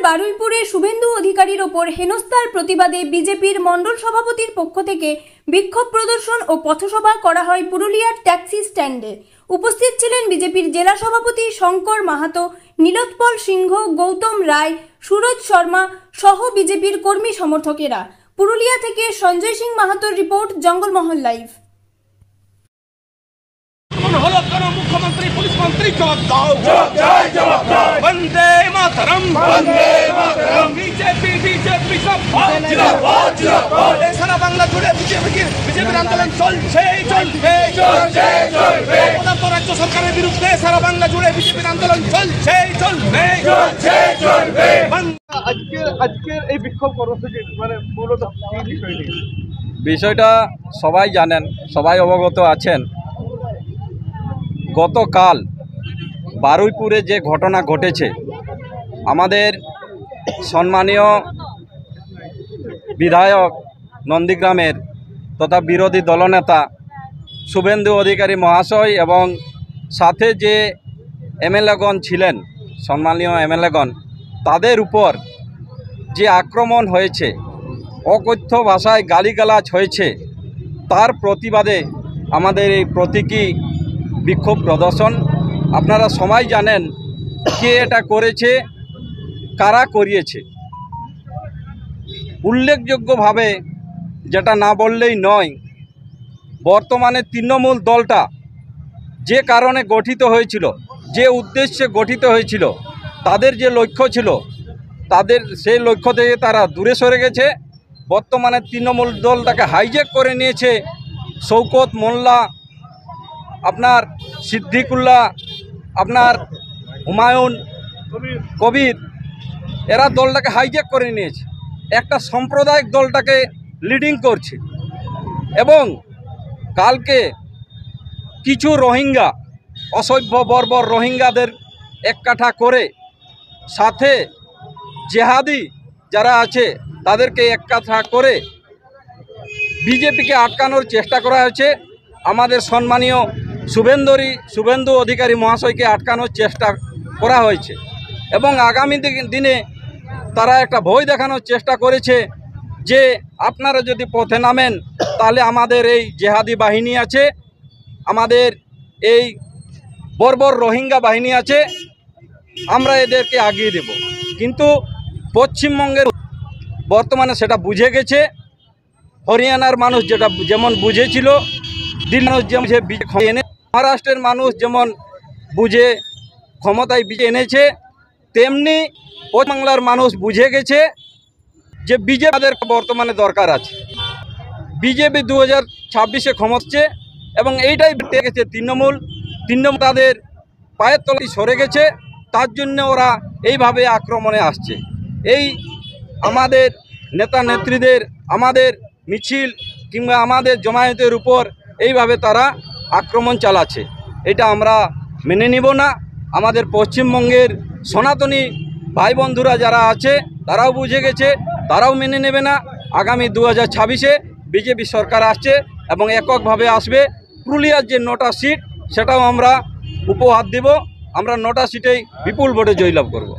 বারুইপুরে শুভেন্দু অধিকারীর ওপর হেনস্থার প্রতিবাদে বিজেপির মণ্ডল সভাপতির পক্ষ থেকে বিক্ষোভ প্রদর্শন ও পথসভা করা হয় পুরুলিয়ার ট্যাক্সি স্ট্যান্ডে। উপস্থিত ছিলেন বিজেপির জেলা সভাপতি শঙ্কর মাহাতো, নীলোৎপল সিংহ, গৌতম রায়, সুরজ শর্মা সহ বিজেপির কর্মী সমর্থকেরা। পুরুলিয়া থেকে সঞ্জয় সিং মাহাতোর রিপোর্ট, জঙ্গলমহল লাইভ। मुख्यमंत्री पुलिस मंत्री जवाब दाओ, वंदे मातरम, बीजेपी बीजेपी सब सारा बांग्ला जुड़े বিজেপির আন্দোলন চলছে রাজ্য সরকারের বিরুদ্ধে সারা বাংলা জুড়ে বিজেপির আন্দোলন চলছে আজকের এই বিক্ষোভ কর্মসূচি মানে মূলত বিষয়টা সবাই জানেন, সবাই অবগত আছেন। গতকাল বারুইপুরে যে ঘটনা ঘটেছে, আমাদের সম্মানীয় বিধায়ক নন্দীগ্রামের তথা বিরোধী দলনেতা শুভেন্দু অধিকারী মহাশয় এবং সাথে যে এমএলএগণ ছিলেন, সম্মানীয় এমএলএগণ, তাদের উপর যে আক্রমণ হয়েছে, অকথ্য ভাষায় গালিগালাজ হয়েছে, তার প্রতিবাদে আমাদের এই প্রতীকী বিক্ষোভ প্রদর্শন। আপনারা সবাই জানেন কে এটা করেছে, কারা করিয়েছে। উল্লেখযোগ্যভাবে যেটা না বললেই নয়, বর্তমানে তৃণমূল দলটা যে কারণে গঠিত হয়েছিল, যে উদ্দেশ্যে গঠিত হয়েছিল, তাদের যে লক্ষ্য ছিল, তাদের সেই লক্ষ্য থেকে তারা দূরে সরে গেছে। বর্তমানে তৃণমূল দলটাকে হাইজ্যাক করে নিয়েছে শওকত মোল্লা, আপনার সিদ্দিকুল্লাহ, আপনার হুমায়ুন কবির, এরা দলটাকে হাইজ্যাক করে নিয়েছে, একটা সাম্প্রদায়িক দলটাকে লিডিং করছে। এবং কালকে কিছু রোহিঙ্গা, অসভ্য বর্বর রোহিঙ্গাদের এককাঠা করে সাথে জেহাদি যারা আছে তাদেরকে এককাঠা করে বিজেপিকে আটকানোর চেষ্টা করা হয়েছে। আমাদের সম্মানীয় শুভেন্দু অধিকারী মহাশয়কে আটকানোর চেষ্টা করা হয়েছে এবং আগামী দিনে তারা একটা ভয় দেখানোর চেষ্টা করেছে যে আপনারা যদি পথে নামেন তাহলে আমাদের এই জেহাদি বাহিনী আছে, আমাদের এই বর্বর রোহিঙ্গা বাহিনী আছে, আমরা এদেরকে আগিয়ে দেব। কিন্তু পশ্চিমবঙ্গের বর্তমানে সেটা বুঝে গেছে। হরিয়ানার মানুষ যেটা যেমন বুঝেছিল, দিল্লির মানুষ যেমন এনে, মহারাষ্ট্রের মানুষ যেমন বুঝে ক্ষমতায় এনেছে, তেমনি পশ্চিমবাংলার মানুষ বুঝে গেছে যে বিজেপিদের বর্তমানে দরকার আছে। বিজেপি 2026-এ ক্ষমতাচ্ছে এবং এইটাই গেছে তৃণমূল তাদের পায়ের তলায় সরে গেছে, তার জন্য ওরা এইভাবে আক্রমণে আসছে। এই আমাদের নেতা নেত্রীদের, আমাদের মিছিল কিংবা আমাদের জমায়েতের উপর এইভাবে তারা আক্রমণ চালাচ্ছে, এটা আমরা মেনে নিব না। আমাদের পশ্চিমবঙ্গের সনাতনী ভাই বন্ধুরা যারা আছে তারাও বুঝে গেছে, তারাও মেনে নেবে না। আগামী 2026-এ বিজেপি সরকার আসছে এবং এককভাবে আসবে। পুরুলিয়ার যে 9টা সিট সেটাও আমরা উপহার দেব। আমরা 9টা সিটেই বিপুল ভোটে জয়লাভ করব।